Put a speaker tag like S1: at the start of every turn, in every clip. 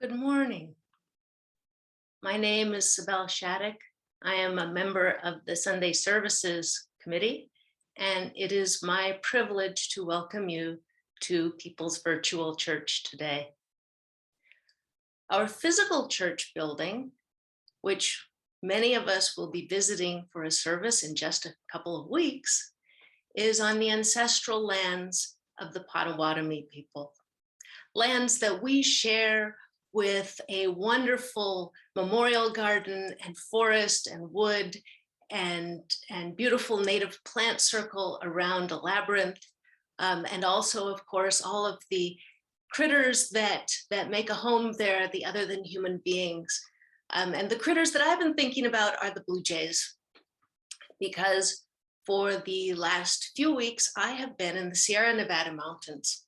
S1: Good morning. My name is Sibel Shattuck. I am a member of the Sunday Services Committee, and it is my privilege to welcome you to People's Virtual Church today. Our physical church building, which many of us will be visiting for a service in just a couple of weeks, is on the ancestral lands of the Potawatomi people, lands that we share with a wonderful memorial garden and forest and wood and beautiful native plant circle around a labyrinth. And also, of course, all of the critters that make a home there, the other than human beings. And the critters that I've been thinking about are the blue jays, because for the last few weeks, I have been in the Sierra Nevada mountains.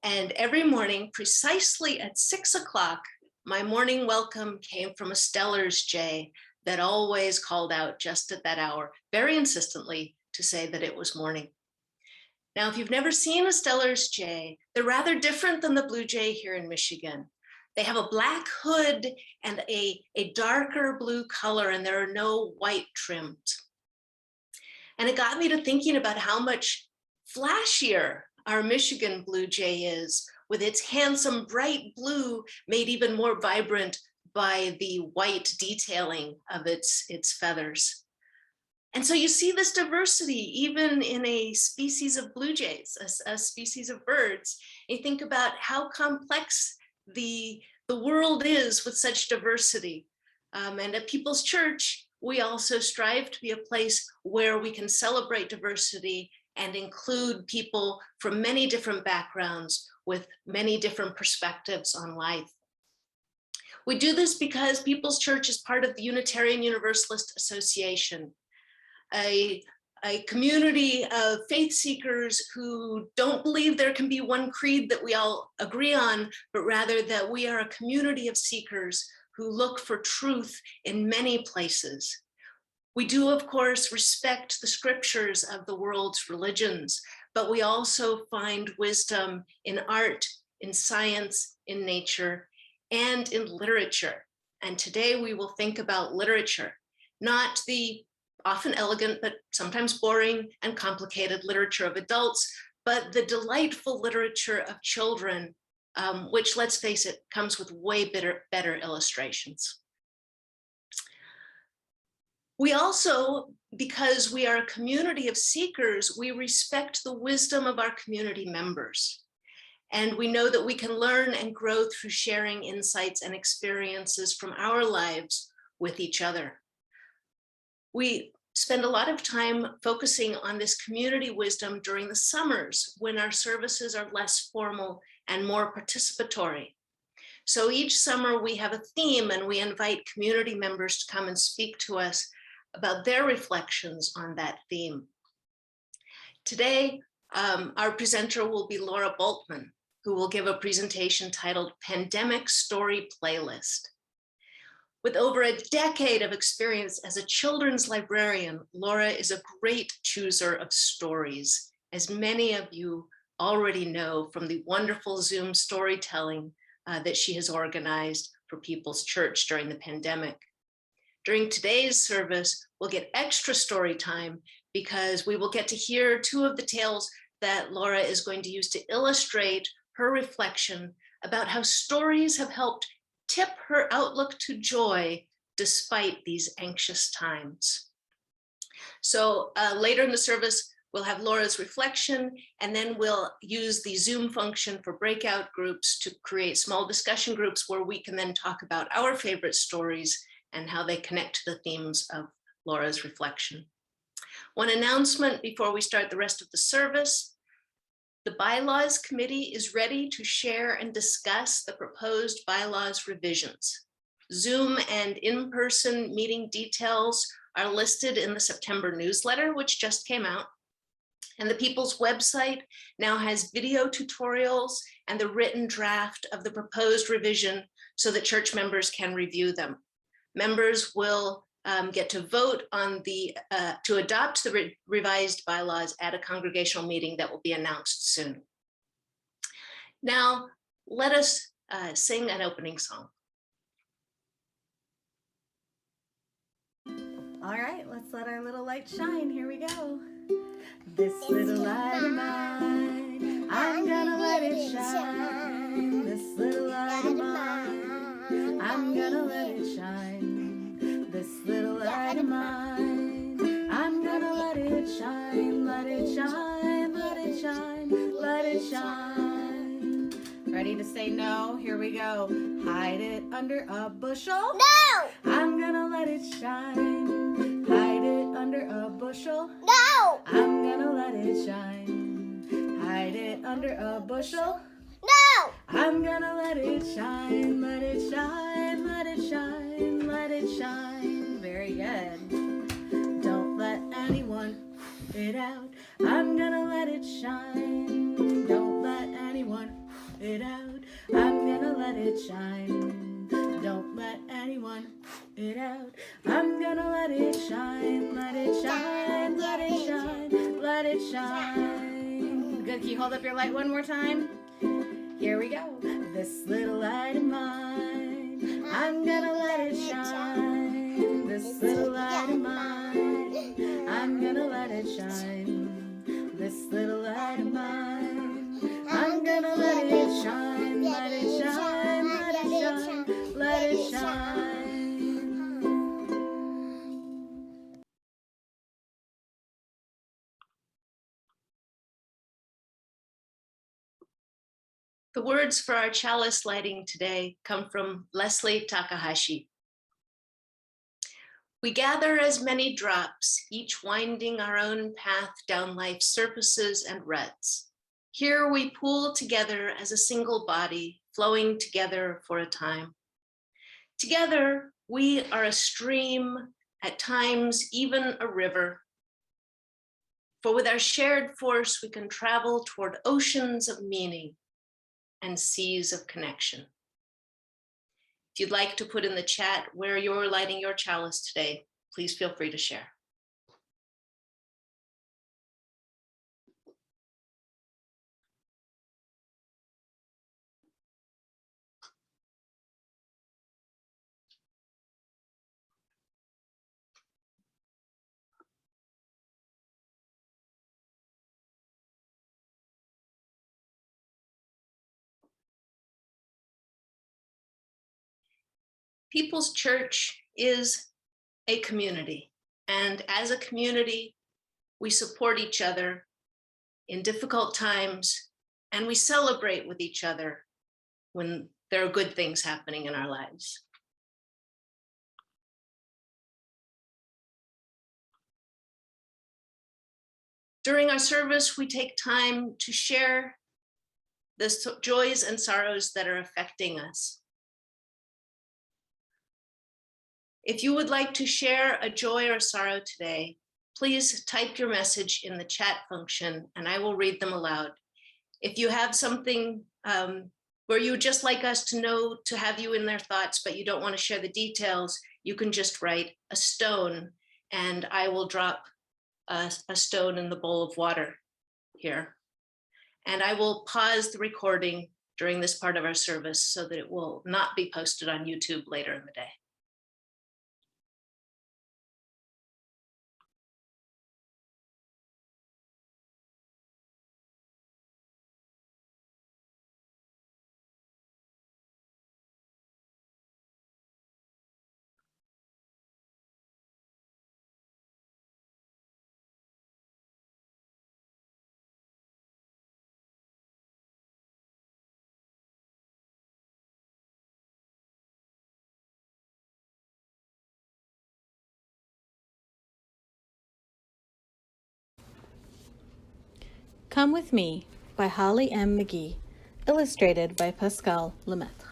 S1: And every morning, precisely at 6 o'clock, my morning welcome came from a Steller's jay that always called out just at that hour, very insistently, to say that it was morning. Now, if you've never seen a Steller's jay, they're rather different than the blue jay here in Michigan. They have a black hood and a darker blue color, and there are no white trims. And it got me to thinking about how much flashier our Michigan blue jay is, with its handsome bright blue made even more vibrant by the white detailing of its feathers. And so you see this diversity even in a species of blue jays, a species of birds. You think about how complex the world is with such diversity. And at People's Church, we also strive to be a place where we can celebrate diversity and include people from many different backgrounds with many different perspectives on life. We do this because People's Church is part of the Unitarian Universalist Association, a community of faith seekers who don't believe there can be one creed that we all agree on, but rather that we are a community of seekers who look for truth in many places. We do, of course, respect the scriptures of the world's religions, but we also find wisdom in art, in science, in nature, and in literature. And today we will think about literature, not the often elegant, but sometimes boring and complicated literature of adults, but the delightful literature of children, which, let's face it, comes with way better illustrations. We also, because we are a community of seekers, we respect the wisdom of our community members. And we know that we can learn and grow through sharing insights and experiences from our lives with each other. We spend a lot of time focusing on this community wisdom during the summers when our services are less formal and more participatory. So each summer we have a theme and we invite community members to come and speak to us about their reflections on that theme. Today, our presenter will be Laura Bultman, who will give a presentation titled Pandemic Story Playlist. With over a decade of experience as a children's librarian, Laura is a great chooser of stories, as many of you already know from the wonderful Zoom storytelling that she has organized for People's Church during the pandemic. During today's service, we'll get extra story time because we will get to hear two of the tales that Laura is going to use to illustrate her reflection about how stories have helped tip her outlook to joy despite these anxious times. So later in the service, we'll have Laura's reflection, and then we'll use the Zoom function for breakout groups to create small discussion groups where we can then talk about our favorite stories and how they connect to the themes of Laura's reflection. One announcement before we start the rest of the service: the Bylaws Committee is ready to share and discuss the proposed bylaws revisions. Zoom and in-person meeting details are listed in the September newsletter, which just came out. And the People's website now has video tutorials and the written draft of the proposed revision so that church members can review them. Members will get to vote on to adopt the revised bylaws at a congregational meeting that will be announced soon. Now, let us sing an opening song.
S2: All right, let's let our little light shine. Here we go. This little light of mine, I'm gonna let it shine. This little light of mine, I'm gonna let it shine. This little light of mine, I'm gonna let it shine, let it shine, let it shine, let it shine. Ready to say no? Here we go. Hide it under a bushel.
S3: No!
S2: I'm gonna let it shine. Hide it under a bushel.
S3: No!
S2: I'm gonna let it shine. Hide it under a bushel.
S3: No!
S2: I'm gonna let it shine, let it shine, let it shine, let it shine. Very good. Don't let anyone it out. I'm gonna let it shine. Don't let anyone it out. I'm gonna let it shine. Don't let anyone it out. I'm gonna let it shine, let it shine, let it shine, let it shine. Good. Can you hold up your light one more time? Here we go. This little light of mine, I'm gonna let it shine. This little light of mine, I'm gonna let it shine. This little light of mine, I'm gonna let it shine, let it shine, let it shine, let it shine.
S1: The words for our chalice lighting today come from Leslie Takahashi. We gather as many drops, each winding our own path down life's surfaces and ruts. Here we pool together as a single body, flowing together for a time. Together, we are a stream, at times even a river. For with our shared force, we can travel toward oceans of meaning and seas of connection. If you'd like to put in the chat where you're lighting your chalice today, please feel free to share. People's Church is a community, and as a community, we support each other in difficult times, and we celebrate with each other when there are good things happening in our lives. During our service, we take time to share the joys and sorrows that are affecting us. If you would like to share a joy or sorrow today, please type your message in the chat function and I will read them aloud. If you have something where you would just like us to know, to have you in their thoughts, but you don't want to share the details, you can just write a stone and I will drop a stone in the bowl of water here. And I will pause the recording during this part of our service so that it will not be posted on YouTube later in the day.
S2: Come With Me by Holly M. McGee, illustrated by Pascal Lemaitre.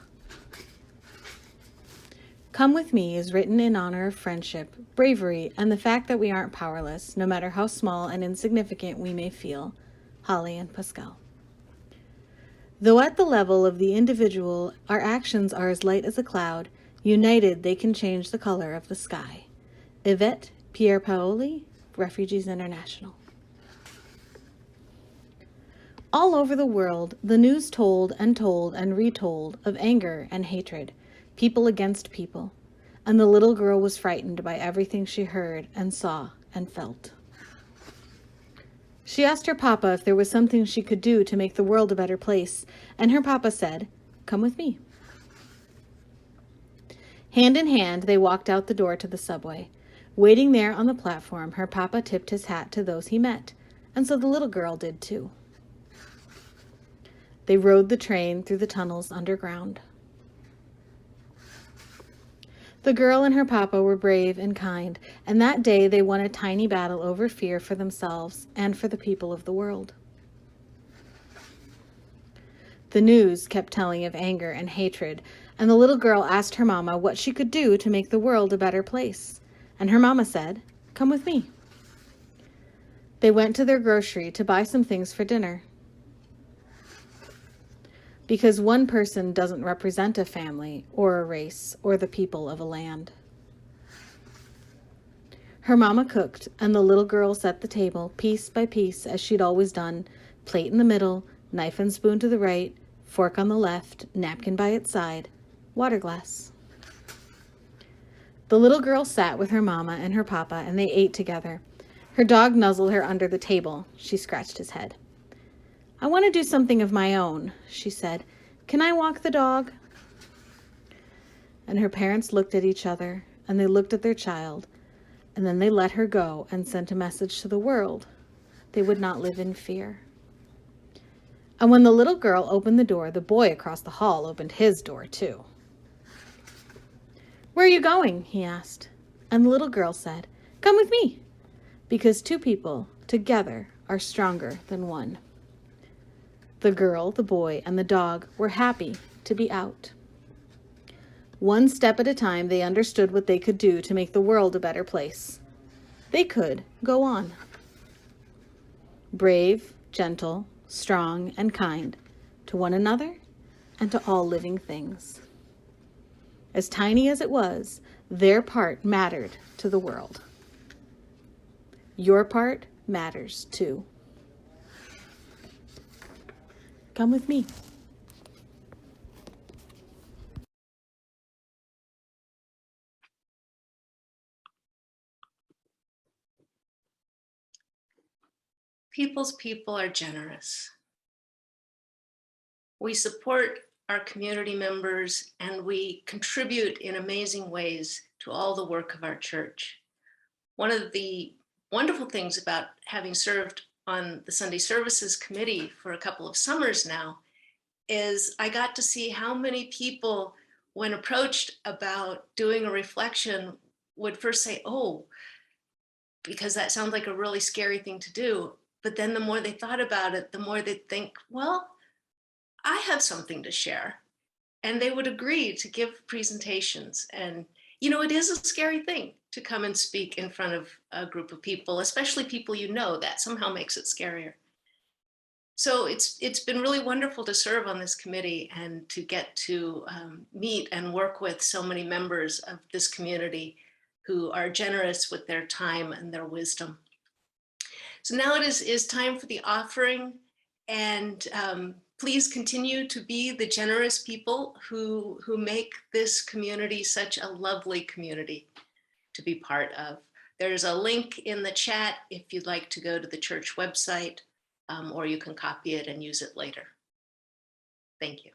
S2: Come With Me is written in honor of friendship, bravery, and the fact that we aren't powerless, no matter how small and insignificant we may feel. Holly and Pascal. Though at the level of the individual, our actions are as light as a cloud, united they can change the color of the sky. Yvette Pierre-Paoli, Refugees International. All over the world, the news told and retold of anger and hatred, people against people, and the little girl was frightened by everything she heard and saw and felt. She asked her papa if there was something she could do to make the world a better place, and her papa said, "Come with me." Hand in hand, they walked out the door to the subway. Waiting there on the platform, her papa tipped his hat to those he met, and so the little girl did too. They rode the train through the tunnels underground. The girl and her papa were brave and kind, and that day they won a tiny battle over fear for themselves and for the people of the world. The news kept telling of anger and hatred, and the little girl asked her mama what she could do to make the world a better place. And her mama said, "Come with me." They went to their grocery to buy some things for dinner. Because one person doesn't represent a family or a race or the people of a land. Her mama cooked, and the little girl set the table piece by piece as she'd always done, plate in the middle, knife and spoon to the right, fork on the left, napkin by its side, water glass. The little girl sat with her mama and her papa, and they ate together. Her dog nuzzled her under the table. She scratched his head. "I want to do something of my own," she said. "Can I walk the dog?" And her parents looked at each other, and they looked at their child, and then they let her go and sent a message to the world. They would not live in fear. And when the little girl opened the door, the boy across the hall opened his door too. "Where are you going?" he asked. And the little girl said, "Come with me, because two people together are stronger than one." The girl, the boy, and the dog were happy to be out. One step at a time, they understood what they could do to make the world a better place. They could go on. Brave, gentle, strong, and kind to one another and to all living things. As tiny as it was, their part mattered to the world. Your part matters too. Come with me.
S1: People's people are generous. We support our community members and we contribute in amazing ways to all the work of our church. One of the wonderful things about having served on the Sunday Services Committee for a couple of summers now is I got to see how many people, when approached about doing a reflection, would first say, "Oh," because that sounds like a really scary thing to do. But then the more they thought about it, the more they'd think, well, I have something to share. And they would agree to give presentations. And, it is a scary thing to come and speak in front of a group of people, especially people that somehow makes it scarier. So it's been really wonderful to serve on this committee and to get to meet and work with so many members of this community who are generous with their time and their wisdom. So now it is time for the offering, and please continue to be the generous people who make this community such a lovely community to be part of. There's a link in the chat if you'd like to go to the church website, or you can copy it and use it later. Thank you.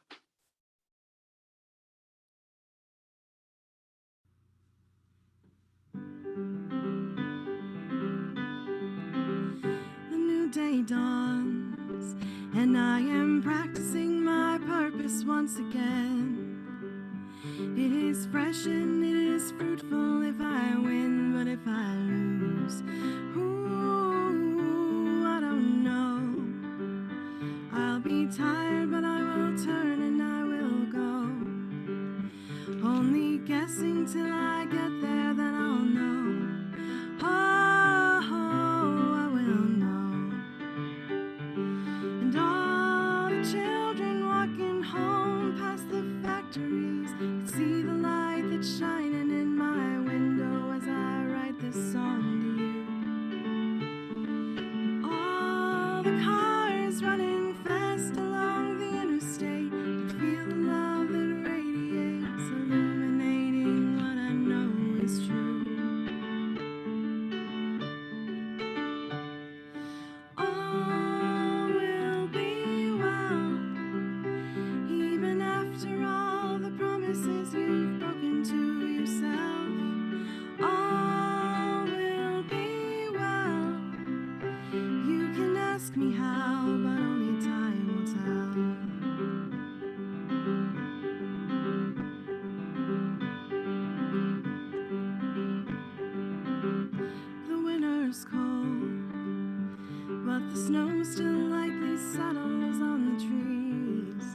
S2: The new day dawns, and I am practicing my purpose once again. It is fresh and it is fruitful if I win, but if I lose, ooh, I don't know. I'll be tired, but I will turn and I will go. Only guessing till I get there, then I'll know. Oh, I will know. And all the children walking home past the factories can see the light that's shining in my window as I write this song to you. All the cars running fast along the interstate can feel the love that radiates, illuminating what I know is true. All will be well, even after all the promises you've broken to yourself. All will be well. You can ask me how, but only time will tell. The winter's cold, but the snow still lightly settles on the trees.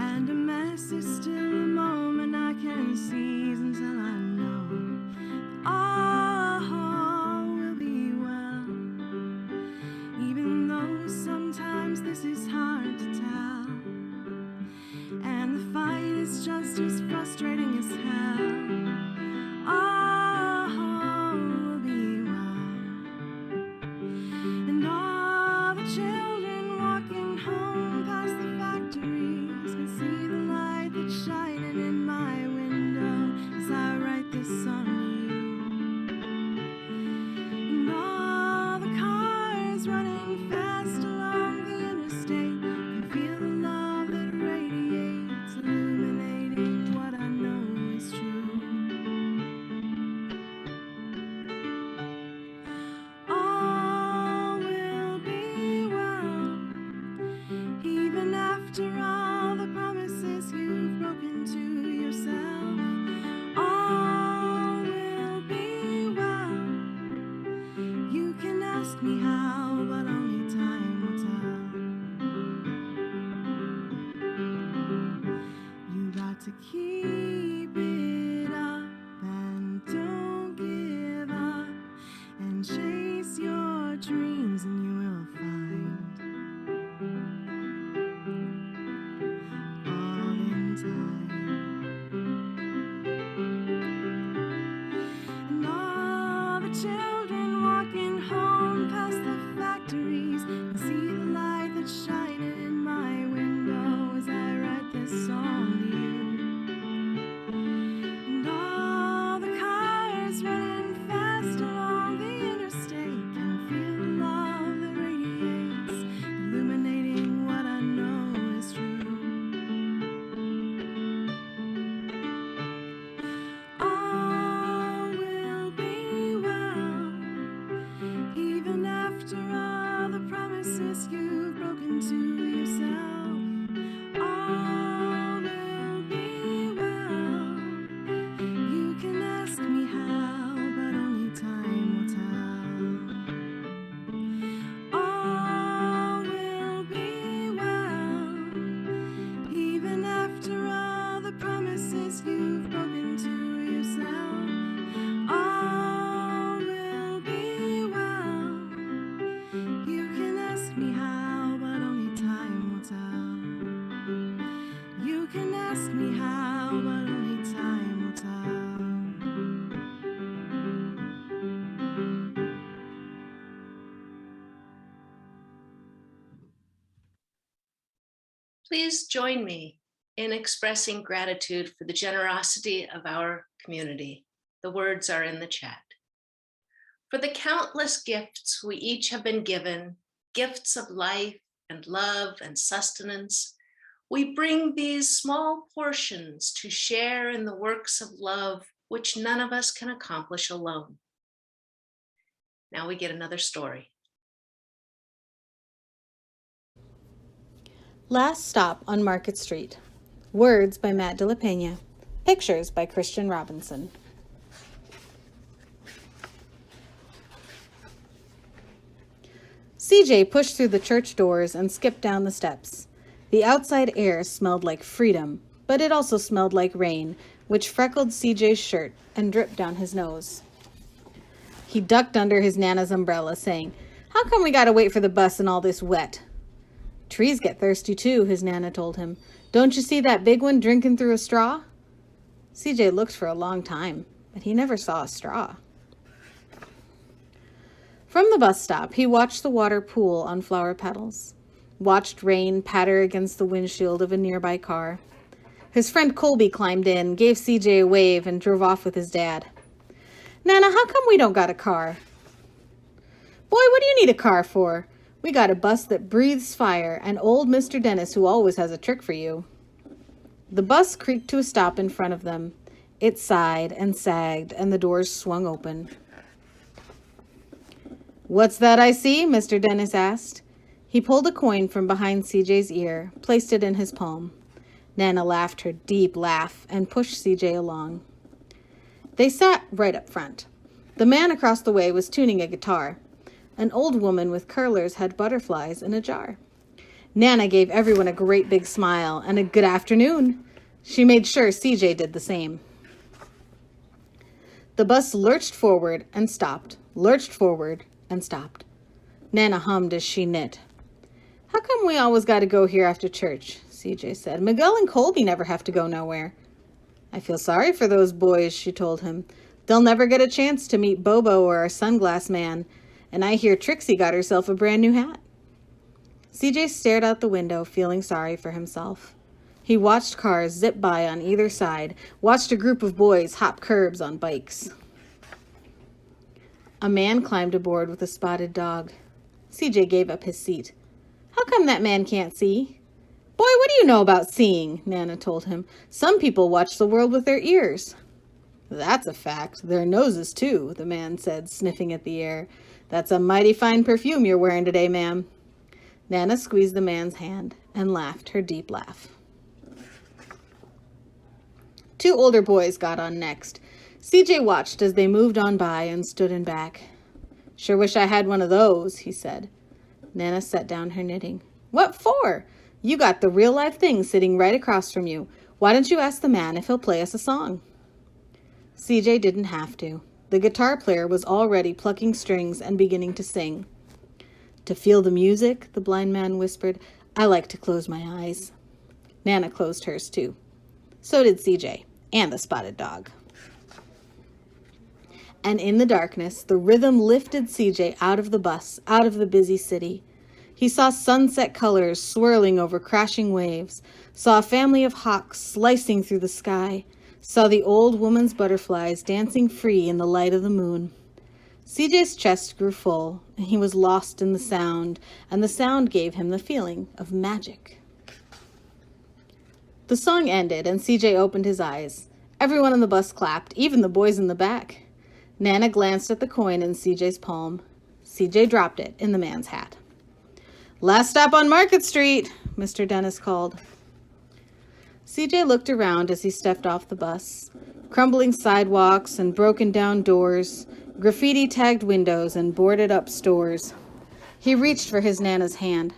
S2: And a mess is still a moment I can seize until I know all will be well. Even though sometimes this is hard to tell, and the fight is just as frustrating as hell. All will be well. And all the children walking home past the factories can see the light that shines promises you've broken to yourself. All will be well. You can ask me how, but only time will tell. All will be well, even after all the promises you've broken to yourself. All will be well. You can ask me how, but only time will tell. You can ask me how, but only time will tell.
S1: Please join me in expressing gratitude for the generosity of our community. The words are in the chat. For the countless gifts we each have been given, gifts of life and love and sustenance, we bring these small portions to share in the works of love which none of us can accomplish alone. Now we get another story.
S2: Last Stop on Market Street. Words by Matt de la Peña. Pictures by Christian Robinson. CJ pushed through the church doors and skipped down the steps. The outside air smelled like freedom, but it also smelled like rain, which freckled CJ's shirt and dripped down his nose. He ducked under his Nana's umbrella, saying, "How come we gotta wait for the bus in all this wet?" "Trees get thirsty too," his Nana told him. "Don't you see that big one drinking through a straw?" CJ looked for a long time, but he never saw a straw. From the bus stop, he watched the water pool on flower petals, watched rain patter against the windshield of a nearby car. His friend Colby climbed in, gave CJ a wave, and drove off with his dad. "Nana, how come we don't got a car?" "Boy, what do you need a car for? We got a bus that breathes fire, and old Mr. Dennis who always has a trick for you." The bus creaked to a stop in front of them. It sighed and sagged, and the doors swung open. "What's that I see?" Mr. Dennis asked. He pulled a coin from behind CJ's ear, placed it in his palm. Nana laughed her deep laugh and pushed CJ along. They sat right up front. The man across the way was tuning a guitar. An old woman with curlers had butterflies in a jar. Nana gave everyone a great big smile and a good afternoon. She made sure CJ did the same. The bus lurched forward and stopped, lurched forward and stopped. Nana hummed as she knit. "How come we always got to go here after church?" CJ said. "Miguel and Colby never have to go nowhere." "I feel sorry for those boys," she told him. "They'll never get a chance to meet Bobo or our sunglass man. And I hear Trixie got herself a brand new hat." CJ stared out the window, feeling sorry for himself. He watched cars zip by on either side, watched a group of boys hop curbs on bikes. A man climbed aboard with a spotted dog. CJ gave up his seat. "How come that man can't see?" "Boy, what do you know about seeing?" Nana told him. "Some people watch the world with their ears." "That's a fact. Their noses, too," the man said, sniffing at the air. "That's a mighty fine perfume you're wearing today, ma'am." Nana squeezed the man's hand and laughed her deep laugh. Two older boys got on next. CJ watched as they moved on by and stood in back. "Sure wish I had one of those," he said. Nana set down her knitting. "What for? You got the real-life thing sitting right across from you. Why don't you ask the man if he'll play us a song?" CJ didn't have to. The guitar player was already plucking strings and beginning to sing. "To feel the music," the blind man whispered, "I like to close my eyes." Nana closed hers too. So did CJ, and the spotted dog. And in the darkness, the rhythm lifted CJ out of the bus, out of the busy city. He saw sunset colors swirling over crashing waves, saw a family of hawks slicing through the sky, saw the old woman's butterflies dancing free in the light of the moon. CJ's chest grew full, and he was lost in the sound, and the sound gave him the feeling of magic. The song ended, and CJ opened his eyes. Everyone on the bus clapped, even the boys in the back. Nana glanced at the coin in CJ's palm. CJ dropped it in the man's hat. "Last stop on Market Street," Mr. Dennis called. CJ looked around as he stepped off the bus. Crumbling sidewalks and broken down doors, graffiti-tagged windows and boarded-up stores. He reached for his Nana's hand.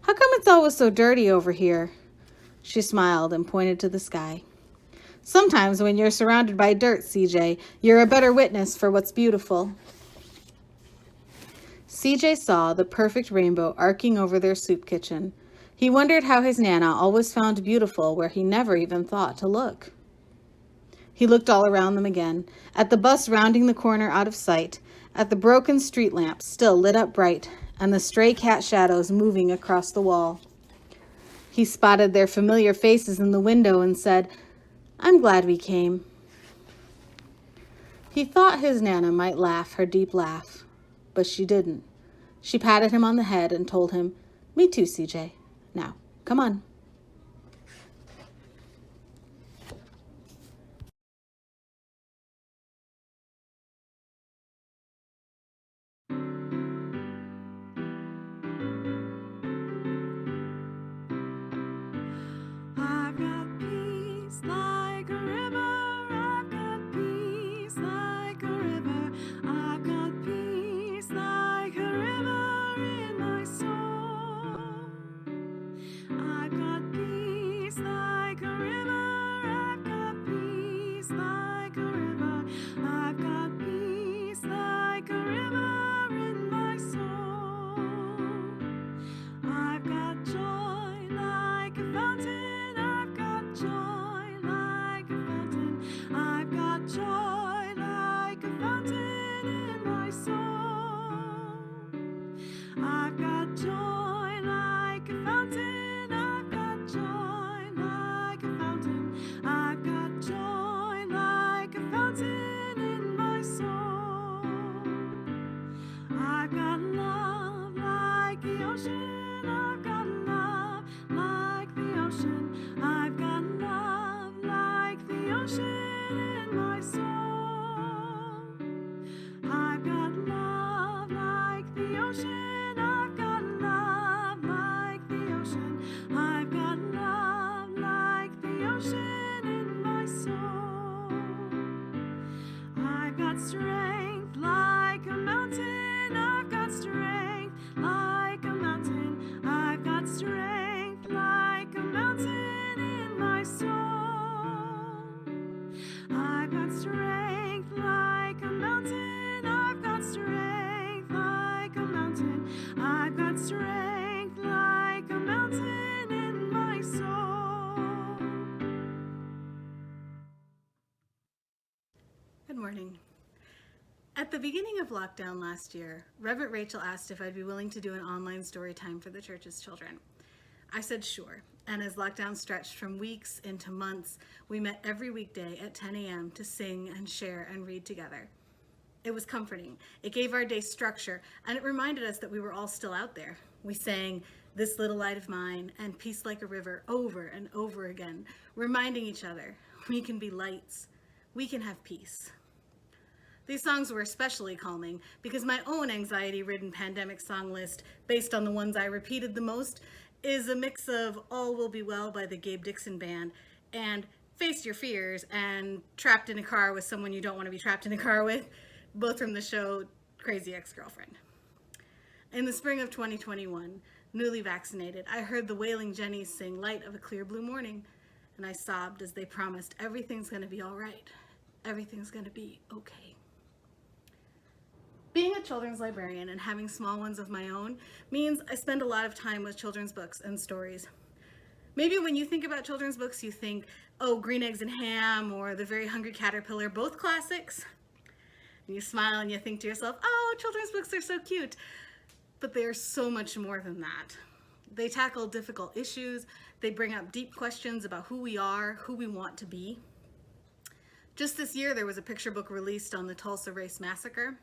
S2: "How come it's always so dirty over here?" She smiled and pointed to the sky. "Sometimes when you're surrounded by dirt, CJ, you're a better witness for what's beautiful." CJ saw the perfect rainbow arcing over their soup kitchen. He wondered how his Nana always found beautiful where he never even thought to look. He looked all around them again, at the bus rounding the corner out of sight, at the broken street lamps still lit up bright, and the stray cat shadows moving across the wall. He spotted their familiar faces in the window and said, "I'm glad we came." He thought his Nana might laugh her deep laugh, but she didn't. She patted him on the head and told him, "Me too, CJ. Now, come on."
S3: I've got peace like a river. I've got peace like a river. I've got peace like a river in my soul. I've got peace like a river. I've got peace like a river. I've got peace like a river in my soul. I've got joy like a fountain. I've got joy like a fountain. I've got joy like a fountain in my soul. I've got joy like a fountain. I've got joy like a fountain. I've got joy like a fountain in my soul. I've got love like the ocean. I've got love like the ocean. I've got love like the ocean in my soul. I've got love like the ocean. I've got love like the ocean. I've got love like the ocean in my soul. I've got strength like a mountain. I've got strength like a mountain. I've got strength like a mountain in my soul. I've got strength like a mountain. I've got strength like a mountain. I've got strength like a mountain in my soul.
S2: Good morning. At the beginning of lockdown last year, Reverend Rachel asked if I'd be willing to do an online story time for the church's children. I said sure, and as lockdown stretched from weeks into months, we met every weekday at 10 a.m. to sing and share and read together. It was comforting. It gave our day structure, and it reminded us that we were all still out there. We sang "This Little Light of Mine" and "Peace Like a River" over and over again, reminding each other we can be lights, we can have peace. These songs were especially calming because my own anxiety-ridden pandemic song list, based on the ones I repeated the most, is a mix of "All Will Be Well" by the Gabe Dixon Band and "Face Your Fears" and "Trapped in a Car with Someone You Don't Want to Be Trapped in a Car With," both from the show Crazy Ex-Girlfriend. In the spring of 2021, newly vaccinated, I heard the Wailing Jennies sing "Light of a Clear Blue Morning," and I sobbed as they promised everything's going to be all right. Everything's going to be okay. Being a children's librarian and having small ones of my own means I spend a lot of time with children's books and stories. Maybe when you think about children's books, you think, oh, Green Eggs and Ham or The Very Hungry Caterpillar, both classics. And you smile and you think to yourself, oh, children's books are so cute. But they are so much more than that. They tackle difficult issues. They bring up deep questions about who we are, who we want to be. Just this year, there was a picture book released on the Tulsa Race Massacre.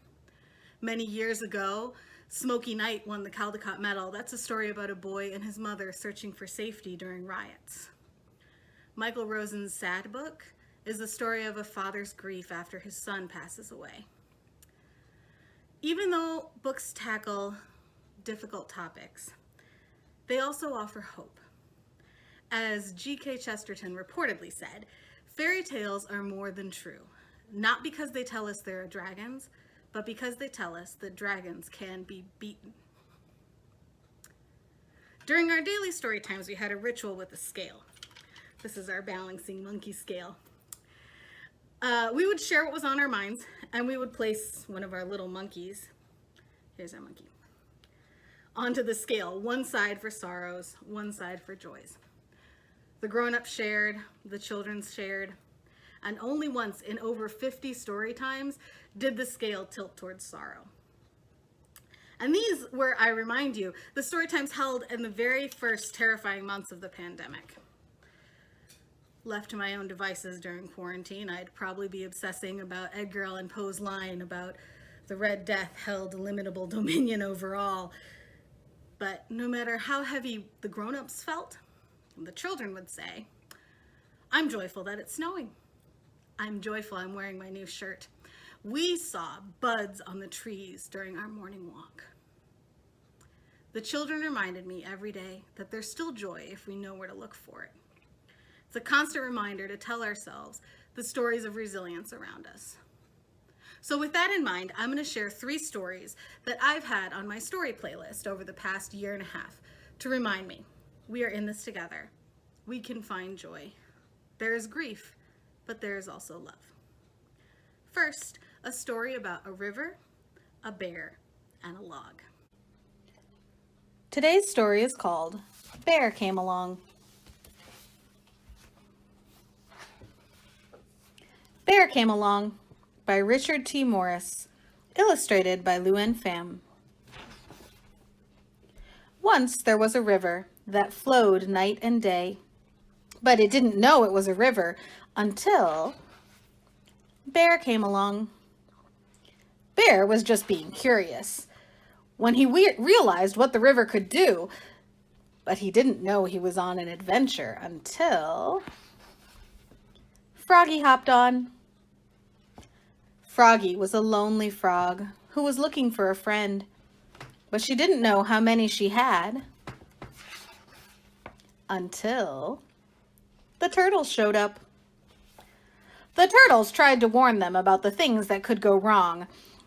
S2: Many years ago, Smoky Knight won the Caldecott Medal. That's a story about a boy and his mother searching for safety during riots. Michael Rosen's Sad Book is the story of a father's grief after his son passes away. Even though books tackle difficult topics, they also offer hope. As G.K. Chesterton reportedly said, fairy tales are more than true, not because they tell us there are dragons, but because they tell us that dragons can be beaten. During our daily story times, we had a ritual with a scale. This is our balancing monkey scale. We would share what was on our minds, and we would place one of our little monkeys, here's our monkey, onto the scale, one side for sorrows, one side for joys. The grown-ups shared, the children shared, and only once in over 50 story times did the scale tilt towards sorrow. And these were, I remind you, the story times held in the very first terrifying months of the pandemic. Left to my own devices during quarantine, I'd probably be obsessing about Edgar Allan Poe's line about the Red Death held illimitable dominion over all. But no matter how heavy the grown-ups felt, the children would say, I'm joyful that it's snowing. I'm joyful I'm wearing my new shirt. We saw buds on the trees during our morning walk. The children reminded me every day that there's still joy if we know where to look for it. It's a constant reminder to tell ourselves the stories of resilience around us. So with that in mind, I'm going to share 3 stories that I've had on my story playlist over the past year and a half to remind me we are in this together. We can find joy. There is grief, but there is also love. First, a story about a river, a bear, and a log.
S4: Today's story is called Bear Came Along. Bear Came Along by Richard T. Morris, illustrated by Luen Pham. Once there was a river that flowed night and day, but it didn't know it was a river until Bear came along. Bear was just being curious when he realized what the river could do, but he didn't know he was on an adventure until Froggy hopped on. Froggy was a lonely frog who was looking for a friend, but she didn't know how many she had until the turtles showed up. The turtles tried to warn them about the things that could go wrong,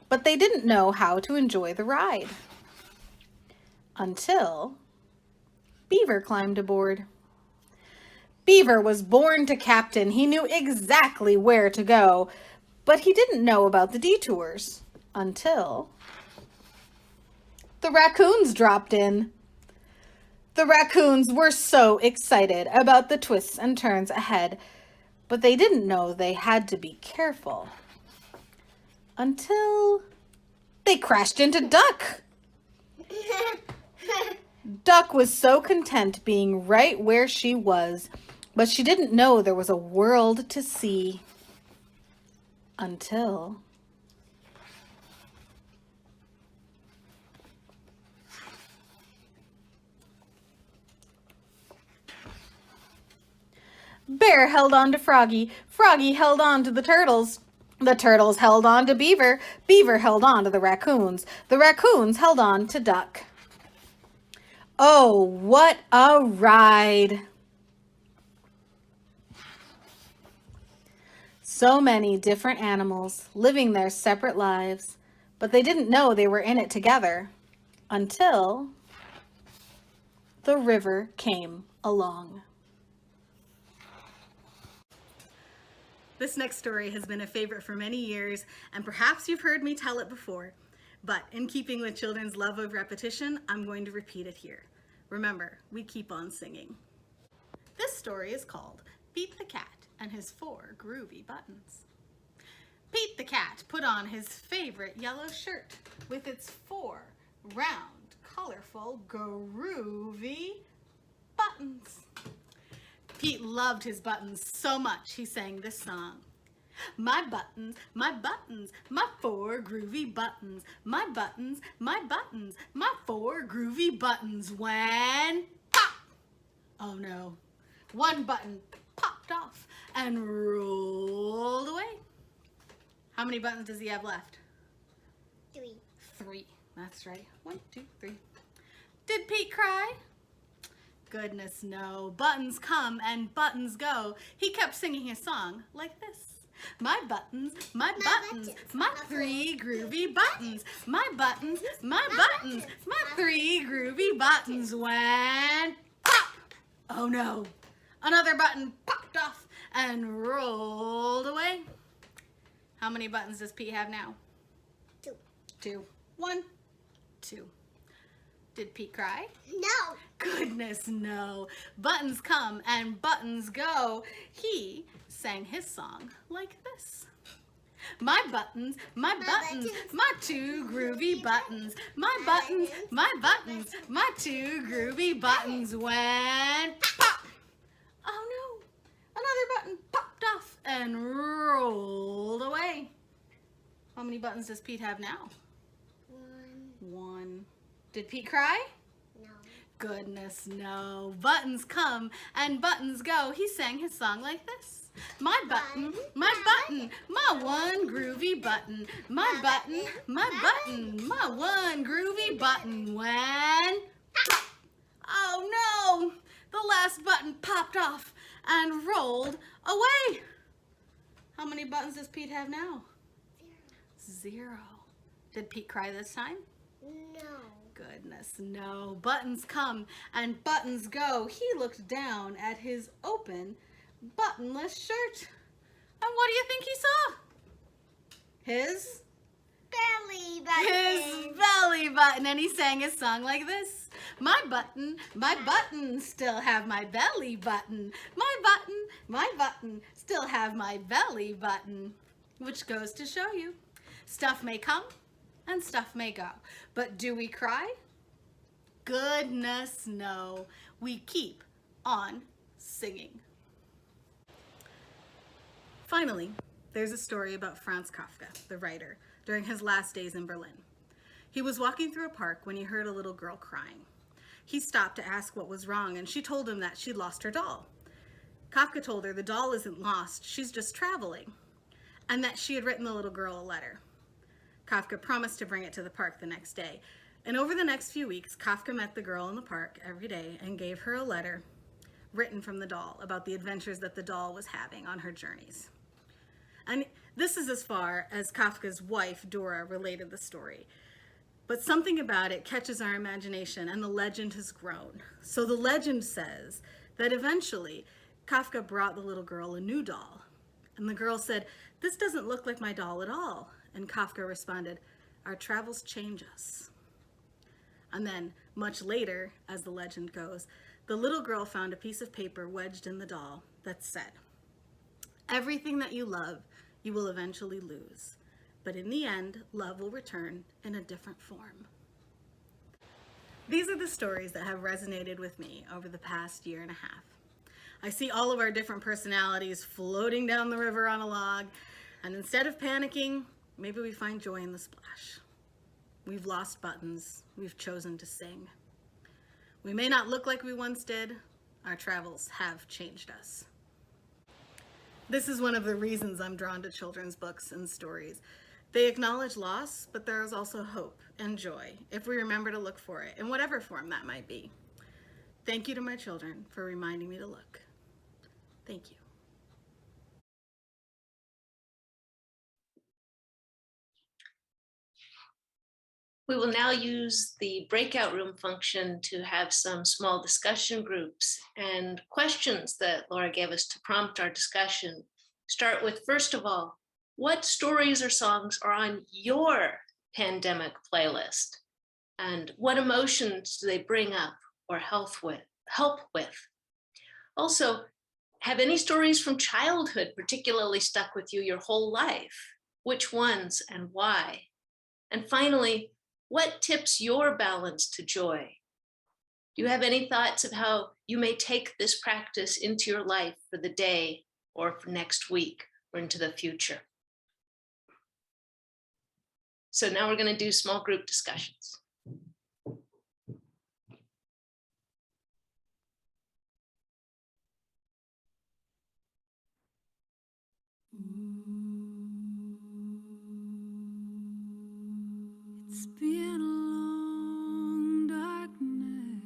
S4: but they didn't know how to enjoy the ride until Beaver climbed aboard. Beaver was born to captain. He knew exactly where to go, but he didn't know about the detours until the raccoons dropped in. The raccoons were so excited about the twists and turns ahead, but they didn't know they had to be careful until they crashed into Duck. Duck was so content being right where she was, but she didn't know there was a world to see until Bear held on to Froggy. Froggy held on to the turtles. The turtles held on to Beaver. Beaver held on to the raccoons. The raccoons held on to Duck. Oh, what a ride! So many different animals living their separate lives, but they didn't know they were in it together until the river came along.
S2: This next story has been a favorite for many years, and perhaps you've heard me tell it before, but in keeping with children's love of repetition, I'm going to repeat it here. Remember, we keep on singing. This story is called Pete the Cat and His 4 Groovy Buttons. Pete the Cat put on his favorite yellow shirt with its 4 round, colorful, groovy buttons. Pete loved his buttons so much he sang this song. My buttons, my 4 groovy buttons. My buttons, my 4 groovy buttons. When pop! Oh no, one button popped off and rolled away. How many buttons does he have left?
S5: 3.
S2: 3, that's right. 1, 2, 3. Did Pete cry? Goodness no, buttons come and buttons go. He kept singing his song like this. My buttons, my three groovy buttons. My buttons, my three groovy buttons went pop! Oh no, another button popped off and rolled away. How many buttons does Pete have now?
S5: 2.
S2: 2. 1, 2. Did Pete cry?
S5: No.
S2: Goodness no. Buttons come and buttons go. He sang his song like this. My buttons, my two groovy buttons. My buttons, my two groovy buttons went pop. Oh no, another button popped off and rolled away. How many buttons does Pete have now? 1. Did Pete cry?
S5: No.
S2: Goodness no. Buttons come and buttons go. He sang his song like this. My button, my one groovy button. My button, my one groovy button went pop. Oh no! The last button popped off and rolled away. How many buttons does Pete have now? 0. Did Pete cry this time?
S5: No.
S2: Goodness no. Buttons come and buttons go. He looked down at his open, buttonless shirt. And what do you think he saw? His
S5: Belly button.
S2: his belly button. And he sang his song like this. My button, still have my belly button. My button, still have my belly button. Which goes to show you, stuff may come and stuff may go. But do we cry? Goodness no. We keep on singing. Finally, there's a story about Franz Kafka, the writer, during his last days in Berlin. He was walking through a park when he heard a little girl crying. He stopped to ask what was wrong, and she told him that she'd lost her doll. Kafka told her the doll isn't lost, she's just traveling, and that she had written the little girl a letter. Kafka promised to bring it to the park the next day. And over the next few weeks, Kafka met the girl in the park every day and gave her a letter written from the doll about the adventures that the doll was having on her journeys. And this is as far as Kafka's wife, Dora, related the story. But something about it catches our imagination, and the legend has grown. So the legend says that eventually Kafka brought the little girl a new doll. And the girl said, "This doesn't look like my doll at all." And Kafka responded, "Our travels change us." And then, much later, as the legend goes, the little girl found a piece of paper wedged in the doll that said, "Everything that you love, you will eventually lose. But in the end, love will return in a different form." These are the stories that have resonated with me over the past year and a half. I see all of our different personalities floating down the river on a log, and instead of panicking, maybe we find joy in the splash. We've lost buttons. We've chosen to sing. We may not look like we once did. Our travels have changed us. This is one of the reasons I'm drawn to children's books and stories. They acknowledge loss, but there is also hope and joy if we remember to look for it in whatever form that might be. Thank you to my children for reminding me to look. Thank you.
S1: We will now use the breakout room function to have some small discussion groups and questions that Laura gave us to prompt our discussion. Start with, first of all, what stories or songs are on your pandemic playlist? And what emotions do they bring up or help with? Also, have any stories from childhood particularly stuck with you your whole life? Which ones and why? And finally, what tips your balance to joy? Do you have any thoughts of how you may take this practice into your life for the day or for next week or into the future? So now we're going to do small group discussions.
S3: It's been a long dark night.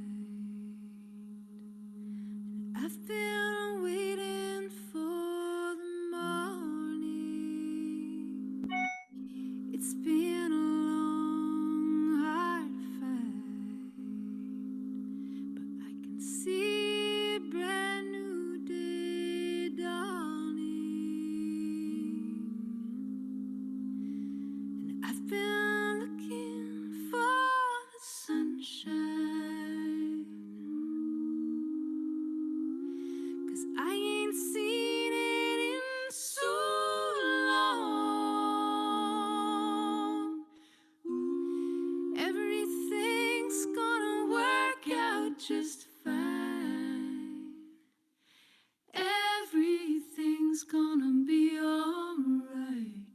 S3: just fine. Everything's gonna be alright.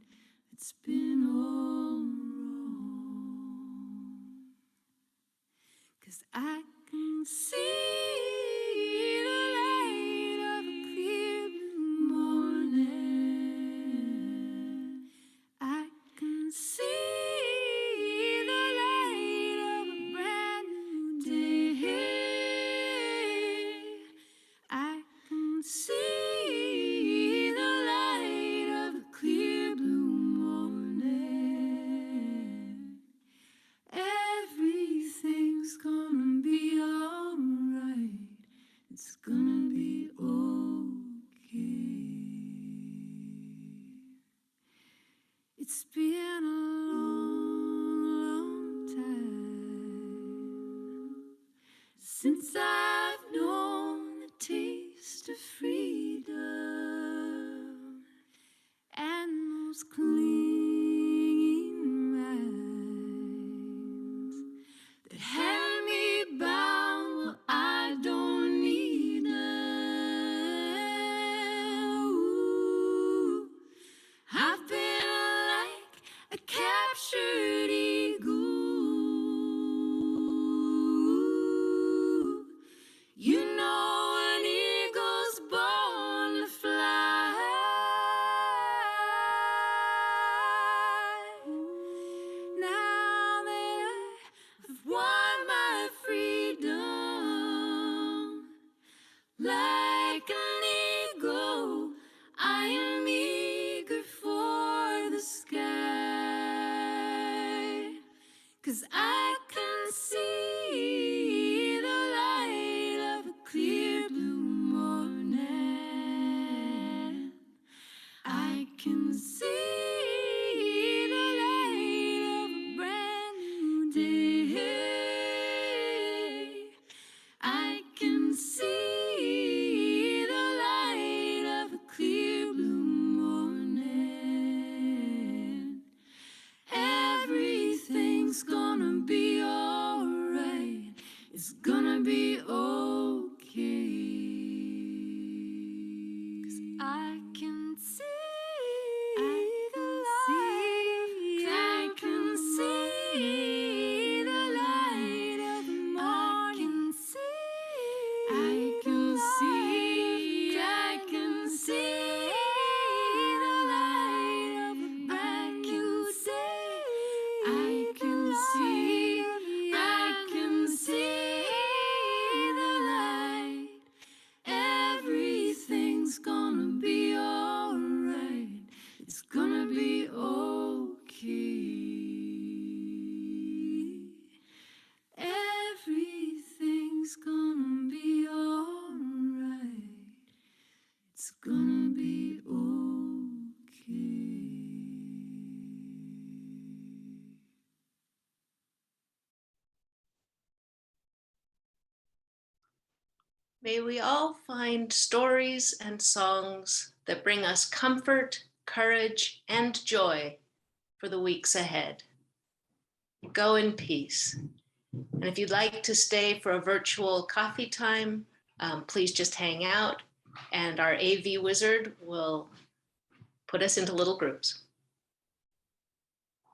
S3: It's been all wrong. 'Cause I can see the light of a clear blue morning. I can see the light of a brand new day. I can see the light of a clear blue morning. Everything's gonna be alright. It's gonna be okay. It's been a long, long time since I've known the taste of freedom and those clinging vines that had me bound. Well, I don't need them. Ooh, I've been like a captured eagle. You know an eagle's born to fly. Now that I've won my freedom, like an eagle, I am eager for the sky. 'Cause I can see the light of a clear blue morning. I can see the light of a brand new day. I can see the light of a clear blue morning. Everything's gonna be alright. It's gonna be okay. 'Cause I can see the light. I can see the light of the morning. I can see the light of a brand new day. I can see the light. Everything's gonna be alright. It's gonna be okay. Everything's gonna be alright. It's gonna be okay.
S1: May we all find stories and songs that bring us comfort, courage, and joy for the weeks ahead. Go in peace. And if you'd like to stay for a virtual coffee time, please just hang out and our AV wizard will put us into little groups.